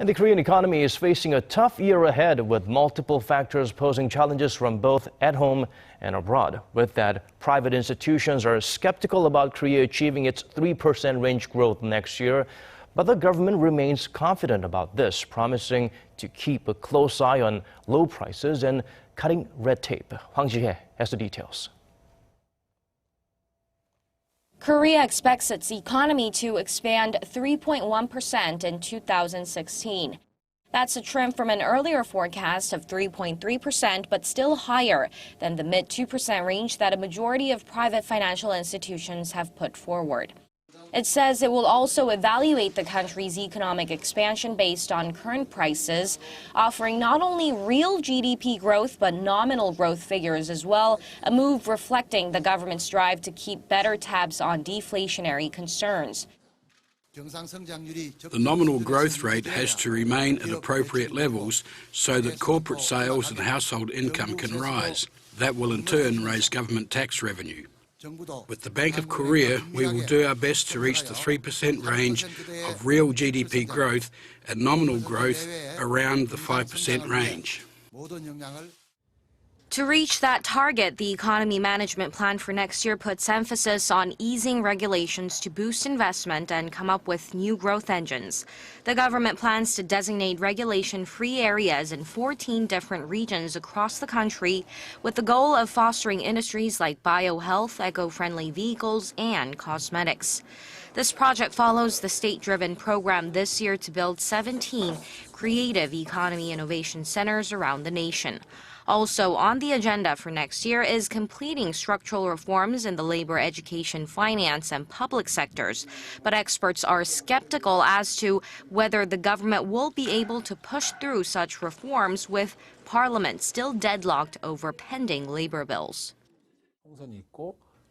And the Korean economy is facing a tough year ahead with multiple factors posing challenges from both at home and abroad. With that, private institutions are skeptical about Korea achieving its 3% range growth next year. But the government remains confident about this, promising to keep a close eye on low prices and cutting red tape. Hwang Ji has the details. Korea expects its economy to expand 3.1% in 2016. That's a trim from an earlier forecast of 3.3%, but still higher than the mid-2% range that a majority of private financial institutions have put forward. It says it will also evaluate the country's economic expansion based on current prices, offering not only real GDP growth but nominal growth figures as well, a move reflecting the government's drive to keep better tabs on deflationary concerns. The nominal growth rate has to remain at appropriate levels so that corporate sales and household income can rise. That will in turn raise government tax revenue. With the Bank of Korea, we will do our best to reach the 3% range of real GDP growth and nominal growth around the 5% range. To reach that target, the economy management plan for next year puts emphasis on easing regulations to boost investment and come up with new growth engines. The government plans to designate regulation-free areas in 14 different regions across the country, with the goal of fostering industries like biohealth, eco-friendly vehicles, and cosmetics. This project follows the state-driven program this year to build 17 creative economy innovation centers around the nation. Also on the agenda for next year is completing structural reforms in the labor, education, finance, and public sectors. But experts are skeptical as to whether the government will be able to push through such reforms with Parliament still deadlocked over pending labor bills.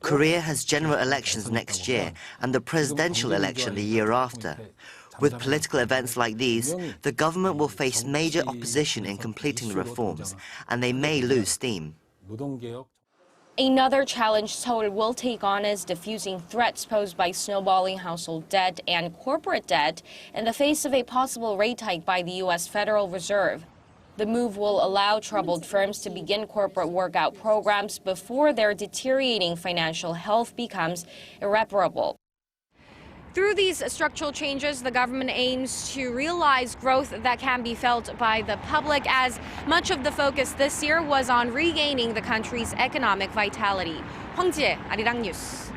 Korea has general elections next year and the presidential election the year after. With political events like these, the government will face major opposition in completing the reforms, and they may lose steam. Another challenge Seoul will take on is diffusing threats posed by snowballing household debt and corporate debt in the face of a possible rate hike by the U.S. Federal Reserve. The move will allow troubled firms to begin corporate workout programs before their deteriorating financial health becomes irreparable. Through these structural changes, the government aims to realize growth that can be felt by the public, as much of the focus this year was on regaining the country's economic vitality. Hwang Ji, Arirang News.